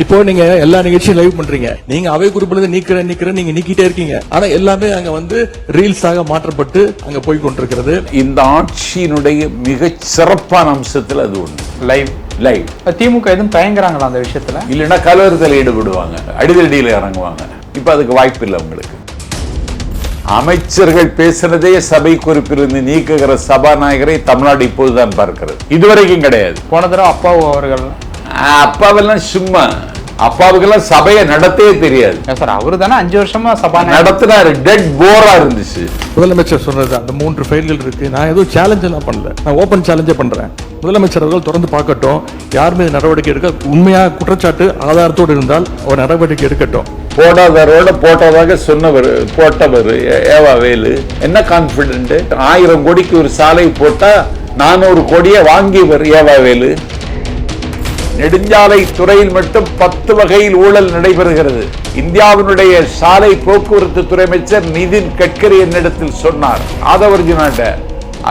இப்போ நீங்க எல்லா நிகழ்ச்சியும் லைவ் பண்றீங்க, நீங்க அவை குரூப்ல இருந்து நீக்கிறேன் நீங்க நீக்கிட்டே இருக்கீங்க. ஆனா எல்லாமே அங்க வந்து ரீல்ஸாக மாற்றப்பட்டு அங்க போய் கொண்டிருக்கிறது. இந்த ஆட்சியினுடைய மிக சிறப்பான அம்சத்துல அது ஒண்ணு. லைவ் திமுக எதுவும் தயங்குறாங்களா அந்த விஷயத்துல? இல்லைன்னா கலவரத்தில் ஈடுபடுவாங்க, அடிதடியில் இறங்குவாங்க. இப்ப அதுக்கு வாய்ப்பு இல்லை உங்களுக்கு. அமைச்சர்கள் பேசுனதே சபை குறிப்பிலிருந்து நீக்குகிற சபாநாயகரை தமிழ்நாடு இப்போதுதான் பார்க்கிறது, இதுவரைக்கும் கிடையாது. போன தடவை அப்பாவு அவர்கள் அப்பாவெல்லாம் சும்மா, அப்பாவுக்கெல்லாம் சபையை நடத்தவே தெரியாது சார். அவரு தானே 5 வருஷமா சபா நடத்தினாரு, டெட் போரா இருந்துச்சு. முதலமைச்சர் சொன்னது அந்த 3 ஃபைல்கள் இருக்கு. நான் எதுவும் சேலஞ்ச் எல்லாம் பண்ணல, நான் ஓபன் சேலஞ்சே பண்றேன். முதலமைச்சர் அவர்கள் தொடர்ந்து பார்க்கட்டும், யார் மீது நடவடிக்கை எடுக்க உண்மையா குற்றச்சாட்டு ஆதாரத்தோடு இருந்தால் ஒரு நடவடிக்கை எடுக்கட்டும். போடாதவரோட போட்டதாக சொன்னவர் போட்டவர் ஏவா வேலு என்ன கான்பிடென்ட்? 1000 கோடிக்கு ஒரு சாலை போட்டா 400 கோடியை வாங்கியவர் ஏவா வேலு. நெடுஞ்சாலை துறையில் மட்டும் 10 வகையில் ஊழல் நடைபெறுகிறது. இந்தியாவினுடைய சாலை போக்குவரத்து துறை அமைச்சர் நிதின் கட்கரி என்னிடத்தில் சொன்னார். ஆதவர்ஜுனாண்ட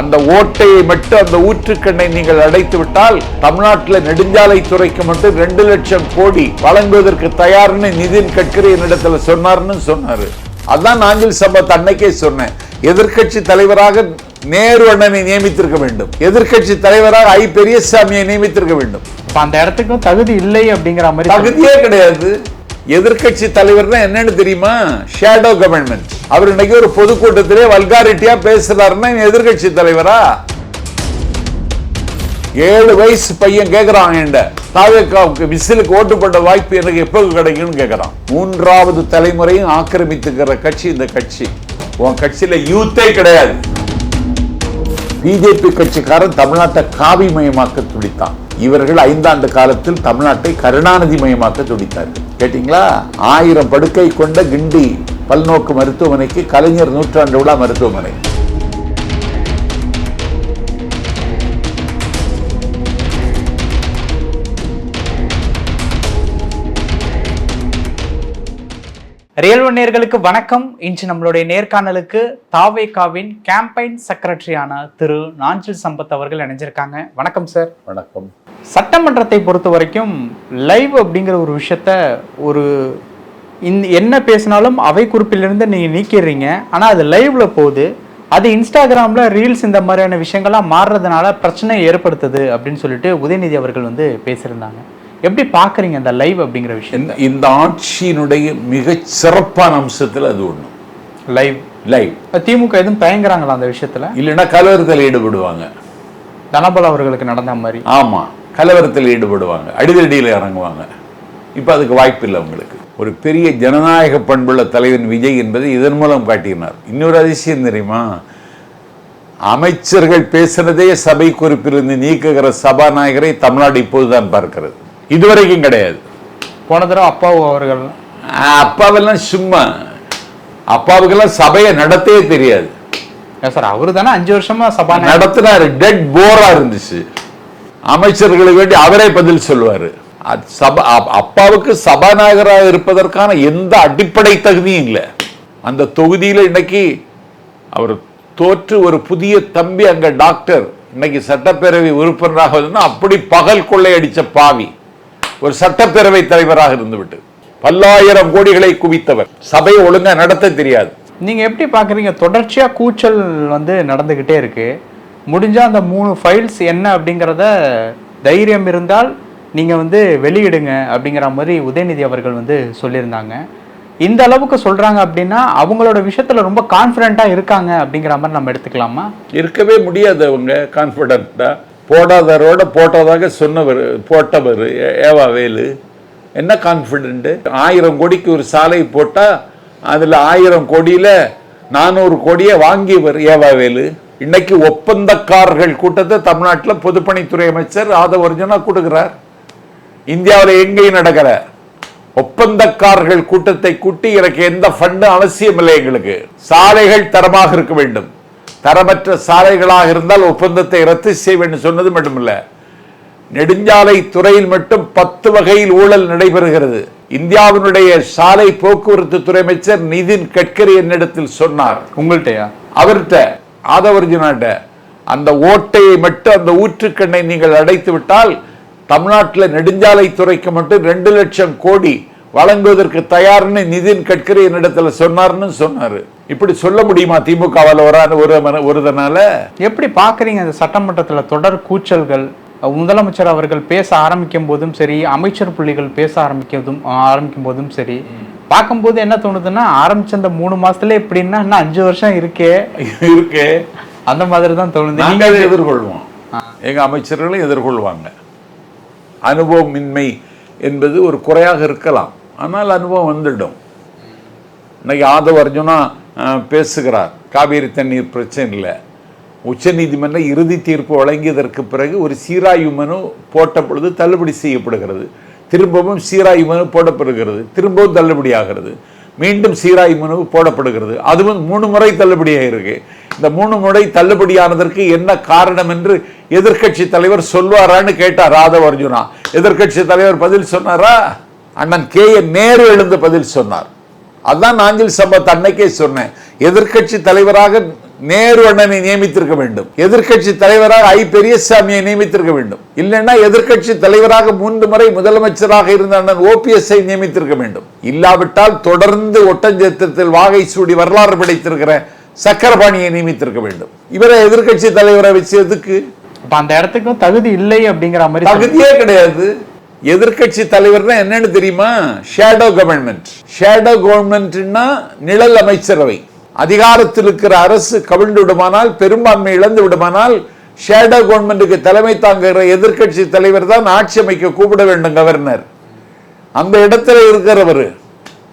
அந்த ஓட்டையை மட்டும், அந்த ஊற்றுக்கண்ணை நீங்கள் அடைத்து விட்டால் தமிழ்நாட்டில் நெடுஞ்சாலை துறைக்கு மட்டும் 2 லட்சம் கோடி வழங்குவதற்கு தயார்னு நிதின் கட்கரி என்னிடத்தில் சொன்னார்னு சொன்னாரு. அதான் நாஞ்சில் சம்பத் அன்னைக்கே சொன்னேன், எதிர்கட்சி தலைவராக நேரு அண்ணனை நியமித்திருக்க வேண்டும், எதிர்கட்சி தலைவராக ஐ பெரியசாமியை நியமித்திருக்க வேண்டும். அந்த இடத்துக்கும் தகுதி இல்லை அப்படிங்கிற மாதிரி. தகுதியே கிடையாது. எதிர்கட்சி தலைவர் என்னன்னு தெரியுமா? Shadow government. அவர் இன்னைக்கு ஒரு பொதுக்கூட்டத்திலே வல்காரிட்டியா பேசுறாருன்னா எதிர்கட்சி தலைவரா? 7 வயசு பையன் கேட்கிறான், தாவேக்காவுக்கு விசிலுக்கு ஓட்டு போட்ட வாய்ப்பு எனக்கு எப்போ கிடைக்கும்னு கேட்கிறான். 3வது தலைமுறையும் ஆக்கிரமித்துக்கிற கட்சி இந்த கட்சி. உன் கட்சியில யூத்தே கிடையாது. பிஜேபி கட்சிக்காரன் தமிழ்நாட்டை காவி மயமாக்க துடித்தான். இவர்கள் 5 ஆண்டு காலத்தில் தமிழ்நாட்டை கருணாநிதி மயமாக்க துடித்தார்கள். கேட்டீங்களா? 1000 படுக்கை கொண்ட கிண்டி பல்நோக்கு மருத்துவமனைக்கு கலைஞர் நூற்றாண்டு விழா மருத்துவமனை. ரியல் ஒன் நேயர்களுக்கு வணக்கம். இன்று நம்மளுடைய நேர்காணலுக்கு தாவேகாவின் கேம்பெயின் செக்ரட்டரியான திரு நாஞ்சில் சம்பத் அவர்கள் இணைஞ்சிருக்காங்க. வணக்கம் சார். வணக்கம். சட்டமன்றத்தை பொறுத்த வரைக்கும் லைவ் அப்படிங்கிற ஒரு விஷயத்த என்ன பேசினாலும் அவை குறிப்பிலிருந்து நீங்கள் நீக்கிடுறீங்க. ஆனால் அது லைவ்ல போகுது, அது இன்ஸ்டாகிராமில் ரீல்ஸ் இந்த மாதிரியான விஷயங்கள்லாம் மாறுறதுனால பிரச்சனை ஏற்படுத்துது அப்படின்னு சொல்லிட்டு உதயநிதி அவர்கள் பேசியிருந்தாங்க. எப்படி பார்க்குறீங்க இந்த லைவ் அப்படிங்கிற விஷயம்? இந்த ஆட்சியினுடைய மிக சிறப்பான அம்சத்தில் அது ஒன்று. லைவ் திமுக எதுவும் தயங்குறாங்களா அந்த விஷயத்தில்? இல்லைன்னா கலவரத்தில் ஈடுபடுவாங்க. தனபால் அவர்களுக்கு நடந்த மாதிரி. ஆமா, கலவரத்தில் ஈடுபடுவாங்க, அடிதடியில் இறங்குவாங்க. இப்போ அதுக்கு வாய்ப்பு இல்லை உங்களுக்கு. ஒரு பெரிய ஜனநாயக பண்புள்ள தலைவன் விஜய் என்பதை இதன் மூலம் காட்டினார். இன்னொரு அதிசயம் தெரியுமா? அமைச்சர்கள் பேசுனதே சபை குறிப்பிலிருந்து நீக்குகிற சபாநாயகரை தமிழ்நாடு இப்போதுதான் பார்க்கிறது, இதுவரைக்கும் கிடையாது. போன தடவை அப்பாவு அவர்கள் அப்பாவெல்லாம் சும்மா, அப்பாவுக்கெல்லாம் சபையை நடத்தவே தெரியாது சார். அவரு தானே 5 வருஷமா சபா நடத்தினாரு, டெட் போரா இருந்துச்சு. அமைச்சர்களுக்கு வேண்டி அவரே பதில் சொல்லுவாரு. அப்பாவுக்கு சபாநாயகராக இருப்பதற்கான எந்த அடிப்படை தகுதியும் இல்லை. அந்த தொகுதியில இன்னைக்கு அவர் தோற்று ஒரு புதிய தம்பி அங்க டாக்டர் இன்னைக்கு சட்டப்பேரவை உறுப்பினராக அப்படி பகல் கொள்ளை அடிச்ச பாவி ஒரு சட்டப்பேரவை தலைவராக இருந்துவிட்டு பல்லாயிரம் கோடிகளை குவித்தவர், சபையை ஒழுங்கா நடத்த தெரியாது. நீங்க எப்படி பாக்குறீங்க? தொடர்ச்சியா கூச்சல் நடந்துகிட்டே இருக்கு. முடிஞ்சா அந்த 3 ஃபைல்ஸ் என்ன அப்படிங்கிறத தைரியம் இருந்தால் நீங்க வெளியிடுங்க அப்படிங்கிற மாதிரி உதயநிதி அவர்கள் சொல்லியிருந்தாங்க. இந்த அளவுக்கு சொல்றாங்க அப்படின்னா அவங்களோட விஷயத்துல ரொம்ப கான்பிடண்டா இருக்காங்க அப்படிங்கிற மாதிரி நம்ம எடுத்துக்கலாமா? இருக்கவே முடியாது. அவங்க கான்பிடண்டா போடாதவரோட போட்டதாக சொன்னவர் போட்டவர் ஏவா வேலு என்ன கான்பிடென்ட்? 1000 கோடிக்கு ஒரு சாலை போட்டா அதுல 1000 கோடியில 400 கோடியை வாங்கியவர் ஏவா வேலு. இன்னைக்கு ஒப்பந்தக்காரர்கள் கூட்டத்தை தமிழ்நாட்டில் பொதுப்பணித்துறை அமைச்சர் ஆதவர்ஜுனா கொடுக்கிறார். இந்தியாவில் எங்கேயும் நடக்கிற ஒப்பந்தக்காரர்கள் கூட்டத்தை கூட்டி எனக்கு எந்த ஃபண்டு அவசியம் இல்லை. எங்களுக்கு சாலைகள் தரமாக இருக்க வேண்டும், தரமற்ற சாலைகளாக இருந்தால் ஒப்பந்தத்தை ரத்து செய்ய வேண்டும் சொன்னது மட்டுமில்ல, நெடுஞ்சாலை துறையில் மட்டும் 10 வகையில் ஊழல் நடைபெறுகிறது. இந்தியாவினுடைய சாலை போக்குவரத்து துறை அமைச்சர் நிதின் கட்கரி என்னிடத்தில் சொன்னார். உங்கள்கிட்டயா? அவர்கிட்ட, ஆதவர்ஜுனாட்ட அந்த ஓட்டையை மட்டும், அந்த ஊற்றுக்கண்ணை நீங்கள் அடைத்து விட்டால் தமிழ்நாட்டில் நெடுஞ்சாலைத்துறைக்கு மட்டும் 2 லட்சம் கோடி வழங்குவதற்கு தயார்னு நிதின் கட்கரி என்னிடத்துல சொன்னார்னு சொன்னாரு. இப்படி சொல்ல முடியுமா திமுகவால் ஒருதனால? எப்படி பாக்குறீங்க இந்த சட்டமன்றத்துல தொடர் கூச்சல்கள்? முதலமைச்சர் அவர்கள் பேச ஆரம்பிக்கும் போதும் சரி, அமைச்சர் புள்ளிகள் பேச ஆரம்பிக்கும் போதும் சரி, பார்க்கும்போது என்ன தோணுதுன்னா, ஆரம்பிச்ச அந்த 3 மாசத்துல எப்படின்னா இன்னும் 5 வருஷம் இருக்கே அந்த மாதிரி தான் தோணுது. நீங்க எதிர்கொள்வோம், எங்க அமைச்சர்களும் எதிர்கொள்வாங்க. அனுபவமின்மை என்பது ஒரு குறையாக இருக்கலாம், ஆனால் அனுபவம் வந்துடும். இன்னைக்கு ஆதவ அர்ஜுனா பேசுகிறார், காவிரி தண்ணீர் பிரச்சனை இல்லை. உச்ச நீதிமன்றம் இறுதி தீர்ப்பு வழங்கியதற்கு பிறகு ஒரு சீராய்வு மனு போட்ட பொழுது தள்ளுபடி செய்யப்படுகிறது, திரும்பவும் சீராய்வு மனு போடப்படுகிறது, திரும்பவும் தள்ளுபடி ஆகிறது, மீண்டும் சீராய்வு மனு போடப்படுகிறது. அதுவும் 3 முறை தள்ளுபடியாக இருக்கு. இந்த 3 முறை தள்ளுபடியானதற்கு என்ன காரணம் என்று எதிர்கட்சி தலைவர் சொல்வாரான்னு கேட்டார் ஆதவ அர்ஜுனா. எதிர்கட்சி தலைவர் பதில் சொன்னாரா? அண்ணன் கே.என். நேரு எழுந்து பதில் சொன்னார். அதான் நாஞ்சில் சம்பத் அன்னைக்கே சொன்னேன், எதிர்கட்சி தலைவராக நேரு அண்ணனை நியமித்திருக்க வேண்டும், எதிர்கட்சி தலைவராக ஐ. பெரியசாமியை நியமித்திருக்க வேண்டும், இல்லைன்னா எதிர்கட்சி தலைவராக 3 முறை முதலமைச்சராக இருந்த அண்ணன் ஓபிஎஸ் நியமித்திருக்க வேண்டும். இல்லாவிட்டால் தொடர்ந்து ஒட்டஞ்சத்திரத்தில் வாகை சூடி வரலாறு படைத்திருக்கிற சக்கரபாணியை நியமித்திருக்க வேண்டும். இவரை எதிர்கட்சி தலைவரை வச்சு எதுக்கு? அந்த இடத்துக்கும் தகுதி இல்லை அப்படிங்கிற மாதிரி. தகுதியே கிடையாது. எதிர்கட்சி தலைவர்னா என்னன்னு தெரியுமா? Shadow government. ஷேடோ கவர்மெண்ட்னா நிழல் அமைச்சரவை. அதிகாரத்தில் இருக்கிற அரசு கவிழ்ந்து விடுமானால், பெரும்பான்மை இழந்து விடுமானால், ஷேடோ கவர்மெண்ட்டுக்கு தலைமை தாங்குகிற எதிர்கட்சி தலைவர் தான் ஆட்சி அமைக்க கூப்பிட வேண்டும் கவர்னர். அந்த இடத்துல இருக்கிறவர்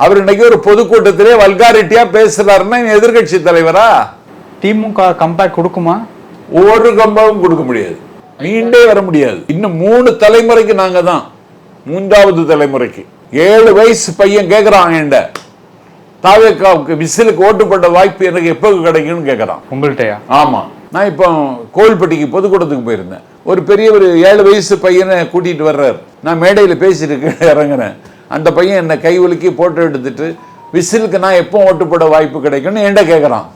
அவர் இன்னைக்கு ஒரு பொதுக்கூட்டத்திலே வல்காரிட்டியா பேசுறாருன்னா எதிர்கட்சி தலைவரா? திமுக கம்பேக் கொடுக்குமா? ஒரு கம்பவும் கொடுக்க முடியாது, மீண்டே வர முடியாது. இன்னும் 3 தலைமுறைக்கு நாங்க தான் 3வது தலைமுறைக்கு. 7 வயசு பையன் கேட்கிறான் என்கிட்ட, தாவேக்காவுக்கு விசிலுக்கு ஓட்டு போட்ட வாய்ப்பு எனக்கு எப்போ கிடைக்கும்னு கேட்கறான். உங்கள்கிட்டயா? ஆமா, நான் இப்போ கோவில்பட்டிக்கு பொதுக்கூட்டத்துக்கு போயிருந்தேன். ஒரு பெரியவர் 7 வயசு பையனை கூட்டிட்டு வர்றாரு. நான் மேடையில பேசிட்டு இறங்குறேன். அந்த பையன் என்ன கை ஒலுக்கி போட்டோ எடுத்துட்டு விசிலுக்கு நான் எப்போ ஓட்டு போட வாய்ப்பு கிடைக்கும்னு என்கிட்ட கேட்கறான்.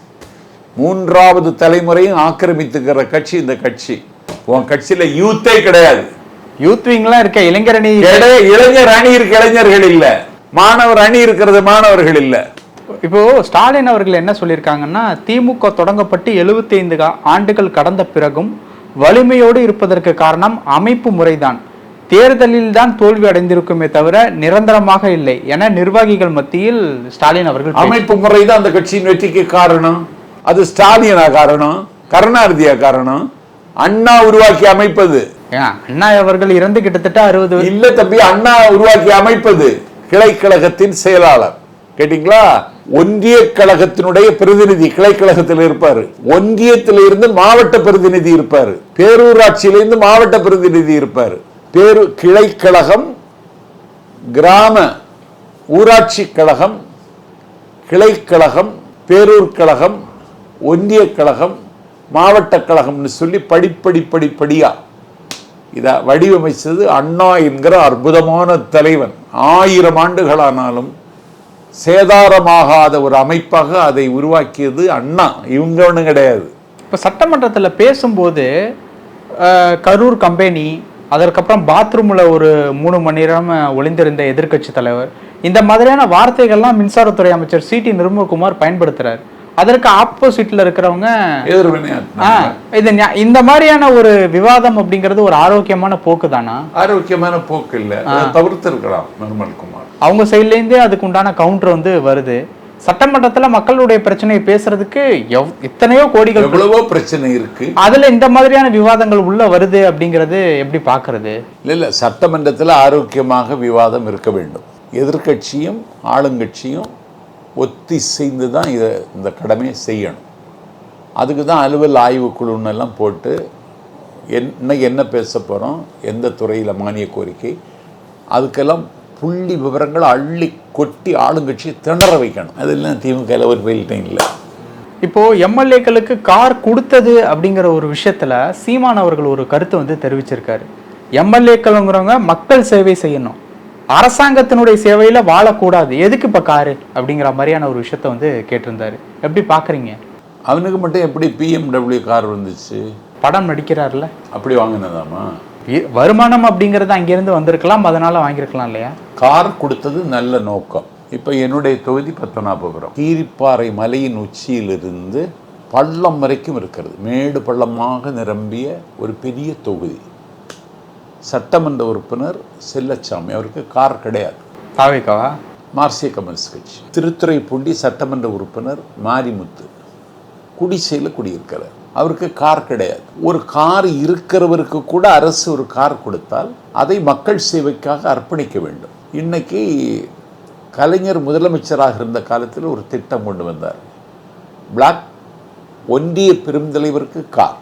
3வது தலைமுறையும் ஆக்கிரமித்துக்கிற கட்சி இந்த கட்சி. உன் கட்சியில யூத்தே கிடையாது. யூத் விங்லாம் இருக்க, இளைஞர் அணி இளைஞர் அணி இருக்கு, இளைஞர்கள் இல்ல. மாணவர் அணி இருக்கிறது, மாணவர்கள் இல்ல. இப்போ ஸ்டாலின் அவர்கள் என்ன சொல்லியிருக்காங்கன்னா, திமுக தொடங்கப்பட்டு 75 ஆண்டுகள் கடந்த பிறகும் வலிமையோடு இருப்பதற்கு காரணம் அமைப்பு முறைதான், தேர்தலில் தான் தோல்வி அடைந்திருக்குமே தவிர நிரந்தரமாக இல்லை என நிர்வாகிகள் மத்தியில் ஸ்டாலின் அவர்கள். அமைப்பு முறைதான் அந்த கட்சியின் வெற்றிக்கு காரணம். அது ஸ்டாலினா காரணம், கருணாநிதியா காரணம்? அண்ணா உருவாக்கி அமைப்பது. அண்ணா அவர்கள் இறந்து கிட்டத்தட்ட 60 இல்ல தம்பி, அண்ணா உருவாக்கி அமைப்பது கிளைக்கழகத்தின் செயலாளர். கேட்டீங்களா? ஒன்றிய கழகத்தினுடைய பிரதிநிதி கிளைக்கழகத்தில் இருப்பாரு, ஒன்றியத்தில் இருந்து மாவட்ட பிரதிநிதி இருப்பாரு, பேரூராட்சியிலிருந்து மாவட்ட பிரதிநிதி இருப்பாரு. கிளைக்கழகம், கிராம ஊராட்சி கழகம், கிளைக்கழகம், பேரூர் கழகம், ஒன்றிய கழகம், மாவட்ட கழகம்னு சொல்லி படிப்படியா இத வடிவமைச்சது அண்ணா என்கிற அற்புதமான தலைவன். 1000 ஆண்டுகளானாலும் சேதாரமாகாத ஒரு அமைப்பாக அதை உருவாக்கியது அண்ணா. இவங்க ஒன்றும் கிடையாது. இப்போ சட்டமன்றத்தில் பேசும்போது கரூர் கம்பெனி, அதற்கப்புறம் பாத்ரூமில் ஒரு 3 மணி நேரம் ஒளிந்திருந்த எதிர்கட்சி தலைவர், இந்த மாதிரியான வார்த்தைகள்லாம் மின்சாரத்துறை அமைச்சர் சி.டி. நிர்மல்குமார் பயன்படுத்துறாரு. அதற்கு ஆப்போசிட்ல இருக்கிறவங்க இந்த மாதிரியான ஒரு விவாதம் அப்படிங்கிறது ஒரு ஆரோக்கியமான போக்கு தானா? ஆரோக்கியமான போக்கு இல்ல, தவிர்த்து இருக்கலாம் நிர்மல்குமார். அவங்க சைட்ல இருந்தே அதுக்கு உண்டான கவுண்டர் வருது. சட்டமன்றத்துல மக்களுடைய பிரச்சனையை பேசுறதுக்கு எத்தனையோ கோடிகள், எவ்வளவோ பிரச்சனை இருக்கு. அதுல இந்த மாதிரியான விவாதங்கள் உள்ள வருது அப்படிங்கறது எப்படி பாக்குறது? இல்ல, சட்டமன்றத்துல ஆரோக்கியமாக விவாதம் இருக்க வேண்டும். எதிர்கட்சியும் ஆளுங்கட்சியும் ஒத்திசைந்து தான் இந்த கடமையை செய்யணும். அதுக்கு தான் அலுவல் ஆய்வுக்குழுன்னெல்லாம் போட்டு இன்னைக்கு என்ன பேச போகிறோம், எந்த துறையில் மானிய கோரிக்கை, அதுக்கெல்லாம் புள்ளி விவரங்களை அள்ளி கொட்டி ஆளுங்கட்சியை திணற வைக்கணும். அதெல்லாம் திமுக ஒரு ஃபெயில்டைம் இல்லை. இப்போ எம்எல்ஏக்களுக்கு கார் கொடுத்தது அப்படிங்கிற ஒரு விஷயத்துல சீமான் அவர்கள் ஒரு கருத்து தெரிவிச்சிருக்காரு. எம்எல்ஏக்களுங்கிறவங்க மக்கள் சேவை செய்யணும், அரசாங்கத்தினுடைய சேவையில வாழக்கூடாது, எதுக்கு இப்ப காரு அப்படிங்கிற மாதிரியான ஒரு விஷயத்த கேட்டிருந்தாரு. எப்படி பாக்குறீங்க? அவனுக்கு மட்டும் எப்படி BMW கார் வந்துச்சு? படம் நடிக்கிறார்ல, அப்படி வாங்கினதாமா? வருமானம் அப்படிங்கிறது அங்கிருந்து வந்திருக்கலாம், அதனால வாங்கியிருக்கலாம் இல்லையா? கார் கொடுத்தது நல்ல நோக்கம். இப்போ என்னுடைய தொகுதி பத்மநாபபுரம். கீரிப்பாறை மலையின் உச்சியிலிருந்து பள்ளம் வரைக்கும் இருக்கிறது, மேடு பள்ளமாக நிரம்பிய ஒரு பெரிய தொகுதி. சட்டமன்ற உறுப்பினர் செல்லச்சாமி, அவருக்கு கார் கிடையாது. தாவேக்காவா? மார்க்சிய கம்யூனிஸ்ட் கட்சி. திருத்துறைப்பூண்டி சட்டமன்ற உறுப்பினர் மாரிமுத்து, குடிசையில் குடியிருக்கிறார், அவருக்கு கார் கிடையாது. ஒரு கார் இருக்கிறவருக்கு கூட அரசு ஒரு கார் கொடுத்தால் அதை மக்கள் சேவைக்காக அர்ப்பணிக்க வேண்டும். இன்னைக்கு கலைஞர் முதலமைச்சராக இருந்த காலத்தில் ஒரு திட்டம் கொண்டு வந்தார். பிளாக் ஒன்றிய பெருந்தலைவருக்கு கார்,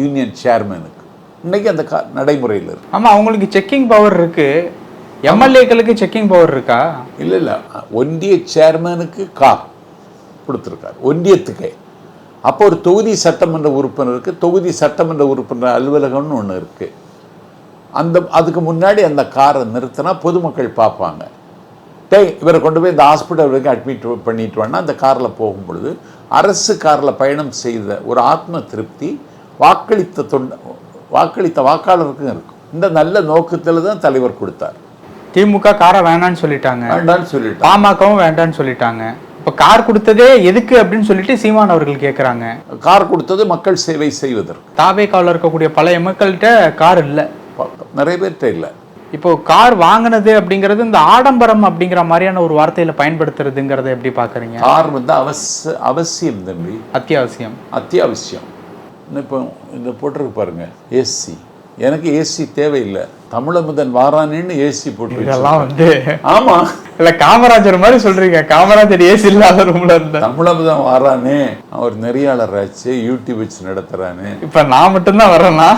யூனியன் சேர்மனுக்கு. இன்னைக்கு அந்த கார் நடைமுறையில் இருக்கு. ஆமா, அவங்களுக்கு செக்கிங் பவர் இருக்கு. எம்எல்ஏக்களுக்கு செக்கிங் பவர் இருக்கா? இல்லை, ஒன்றிய சேர்மனுக்கு கார் கொடுத்துருக்கார், ஒன்றியத்துக்கே. அப்போ ஒரு தொகுதி சட்டமன்ற உறுப்பினருக்கு தொகுதி சட்டமன்ற உறுப்பினர் அலுவலகம்னு ஒன்று இருக்குது. அதுக்கு முன்னாடி அந்த காரை நிறுத்தினா பொதுமக்கள் பார்ப்பாங்க, இவரை கொண்டு போய் இந்த ஹாஸ்பிட்டல் வரைக்கும் அட்மிட் பண்ணிட்டு வேணா அந்த காரில் போகும் பொழுது அரசு காரில் பயணம் செய்த ஒரு ஆத்ம திருப்தி வாக்களித்த வாக்காளருக்கும் இருக்கும். இந்த நல்ல நோக்கத்தில் தான் தலைவர் கொடுத்தார். திமுக காரை வேண்டான்னு சொல்லிட்டாங்க, பாமகவும் வேண்டான்னு சொல்லிட்டாங்க. இப்போ கார் கொடுத்ததே எதுக்கு அப்படின்னு சொல்லிட்டு சீமான் அவர்கள் கேட்குறாங்க. கார் கொடுத்தது மக்கள் சேவை செய்வதற்கு. தாவேக்காவில் இருக்கக்கூடிய பழைய மக்கள்கிட்ட கார் இல்லை, நிறைய பேர்கிட்ட இல்லை. இப்போ கார் வாங்கினது அப்படிங்கிறது இந்த ஆடம்பரம் அப்படிங்கிற மாதிரியான ஒரு வார்த்தையில பயன்படுத்துறதுங்கிறத எப்படி பாக்குறீங்க? கார் வந்து அவசியம் தம்பி, அத்தியாவசியம். இப்போ இந்த போட்டிருக்கு பாருங்க, ஏசி. எனக்கு ஏசி தேவையில்லை, தமிழமுதன் வாரானேன்னு ஏசி போட்டு. இதெல்லாம் வந்து ஆமா இல்ல காமராஜர் மாதிரி சொல்றீங்க. காமராஜர் ஏசி இல்லாத ரூம்ல இருந்த தமிழமுதன் வாரானே, அவர் நெறியாளர் ஆச்சு, யூடியூப் வச்சு நடத்துறானே. இப்ப நான் மட்டும்தான் வரேன்னா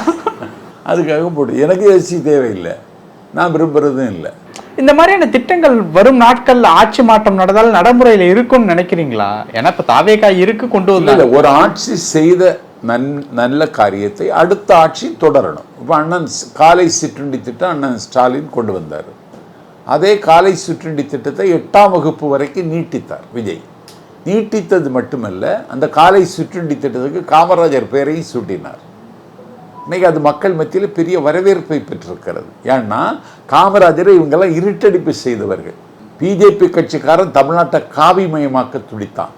அதுக்காக போட்டு. எனக்கு ஏசி தேவையில்லை, நான் விரும்புறதும் இல்லை. இந்த மாதிரியான திட்டங்கள் வரும் நாட்கள்ல ஆட்சி மாற்றம் நடந்தால் நடைமுறையில இருக்கும்னு நினைக்கிறீங்களா? ஏன்னா இப்ப தாவேக்கா இருக்கு கொண்டு வந்து ஒரு ஆட்சி செய்த நல்ல காரியத்தை அடுத்த ஆட்சி தொடரணும். இப்போ அண்ணன் காலை சிற்றுண்டி திட்டம் அண்ணன் ஸ்டாலின் கொண்டு வந்தார். அதே காலை சிற்றுண்டி திட்டத்தை 8ஆம் வகுப்பு வரைக்கும் நீட்டித்தார் விஜய். நீட்டித்தது மட்டுமல்ல, அந்த காலை சிற்றுண்டி திட்டத்துக்கு காமராஜர் பெயரையும் சூட்டினார். இன்னைக்கு அது மக்கள் மத்தியில் பெரிய வரவேற்பை பெற்றிருக்கிறது. ஏன்னா காமராஜரை இவங்கெல்லாம் இருட்டடிப்பு செய்தவர்கள். பிஜேபி கட்சிக்காரன் தமிழ்நாட்டை காவிமயமாக்க துடித்தான்.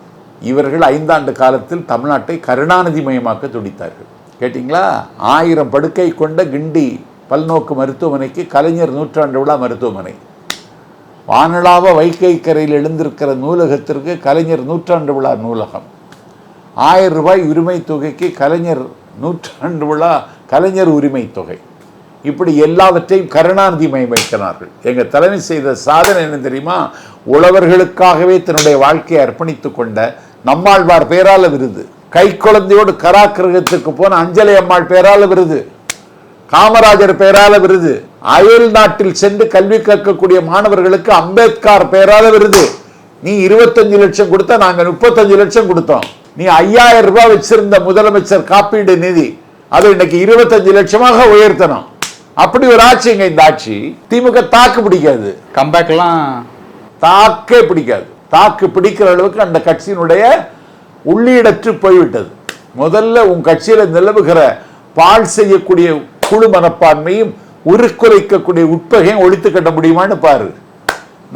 இவர்கள் 5 ஆண்டு காலத்தில் தமிழ்நாட்டை கருணாநிதி மயமாக்க துடித்தார்கள். கேட்டிங்களா? 1000 படுக்கை கொண்ட கிண்டி பல்நோக்கு மருத்துவமனைக்கு கலைஞர் 100ஆண்டு விழா மருத்துவமனை. வானளாவ வைகை கரையில் எழுந்திருக்கிற நூலகத்திற்கு கலைஞர் 100ஆண்டு விழா நூலகம். 1000 ரூபாய் உரிமை தொகைக்கு கலைஞர் 100ஆண்டு விழா கலைஞர் உரிமை தொகை. இப்படி எல்லாவற்றையும் கருணாநிதி மயமைக்கிறார்கள். எங்கள் தலைமை செய்த சாதனை என்ன தெரியுமா? உழவர்களுக்காகவே தன்னுடைய வாழ்க்கையை அர்ப்பணித்து கொண்ட நம்மாழ்வார் பேரால விருது, கை குழந்தையோடு கராக்கிரகத்துக்கு போன அஞ்சலி அம்மாள் பேரால விருது, காமராஜர் பேரால விருது, அயல் நாட்டில் சென்று கல்வி கற்கக்கூடிய மாணவர்களுக்கு அம்பேத்கர் பேரால விருது. நீ 25 லட்சம் கொடுத்தா, நாங்க 35 லட்சம் கொடுத்தோம். நீ 5000 ரூபாய் வச்சிருந்த முதலமைச்சர் காப்பீடு நிதி, அது இன்னைக்கு 25 லட்சமாக உயர்த்தணும். அப்படி ஒரு ஆட்சிங்க இந்த ஆட்சி. திமுக தாக்கு பிடிக்காது, கம்பேக்லாம் தாக்கே பிடிக்காது. தாக்கு பிடிக்கிற அளவுக்கு அந்த கட்சியினுடைய உள்ளீடற்று போய்விட்டது. முதல்ல உன் கட்சியில நிலவுகிற பால் செய்யக்கூடிய குழு மனப்பான்மையும் உருக்குலைக்கக்கூடிய உட்பகையும் ஒழித்து கட்ட முடியுமான்னு பாரு.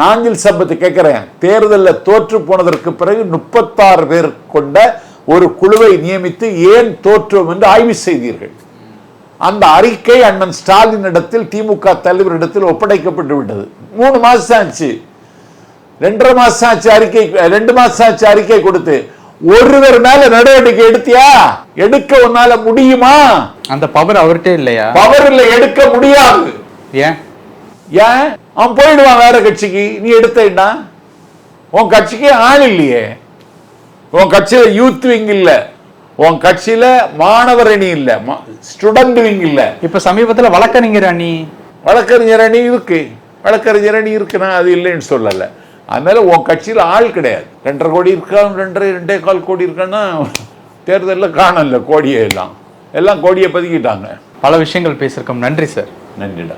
நாஞ்சில் சம்பத்து கேட்கிறேன், தேர்தலில் தோற்று போனதற்கு பிறகு 36 பேர் கொண்ட ஒரு குழுவை நியமித்து ஏன் தோற்றோம் என்று ஆய்வு செய்தீர்கள். அந்த அறிக்கை அண்ணன் ஸ்டாலின் இடத்தில், திமுக தலைவரிடத்தில் ஒப்படைக்கப்பட்டு விட்டது. 3 மாசம் ஆச்சு, 2.5 மாசம் ஆச்சு அறிக்கை, 2 மாசம் ஆச்சு அறிக்கை கொடுத்து. ஒருவர் மேல நடவடிக்கை எடுத்தியா? எடுக்க உன்னால முடியுமா? அந்த பவர் அவர்கிட்ட இல்லையா? பவர் இல்ல, எடுக்க முடியாது. ஏன்? அவன் போயிடுவான் வேற கட்சிக்கு. நீ எடுத்தா உன் கட்சிக்கு ஆள் இல்லையே, உன் கட்சியில யூத் விங் இல்ல, உன் கட்சியில மாணவர் அணி இல்ல, ஸ்டூடெண்ட் விங் இல்ல. இப்ப சமீபத்துல வழக்கறிஞர் அணி இருக்கு, வழக்கறிஞர் அணி இருக்குன்னா அது இல்லைன்னு சொல்லல. அதனால உன் கட்சியில ஆள் கிடையாது. 2.5 கோடி இருக்கான், 2.25 கோடி இருக்கான்னா தேர்தலில் காணல கோடியை எல்லாம் கோடியை பதுக்கிட்டாங்க. பல விஷயங்கள் பேசியிருக்கோம். நன்றி சார். நன்றிடா.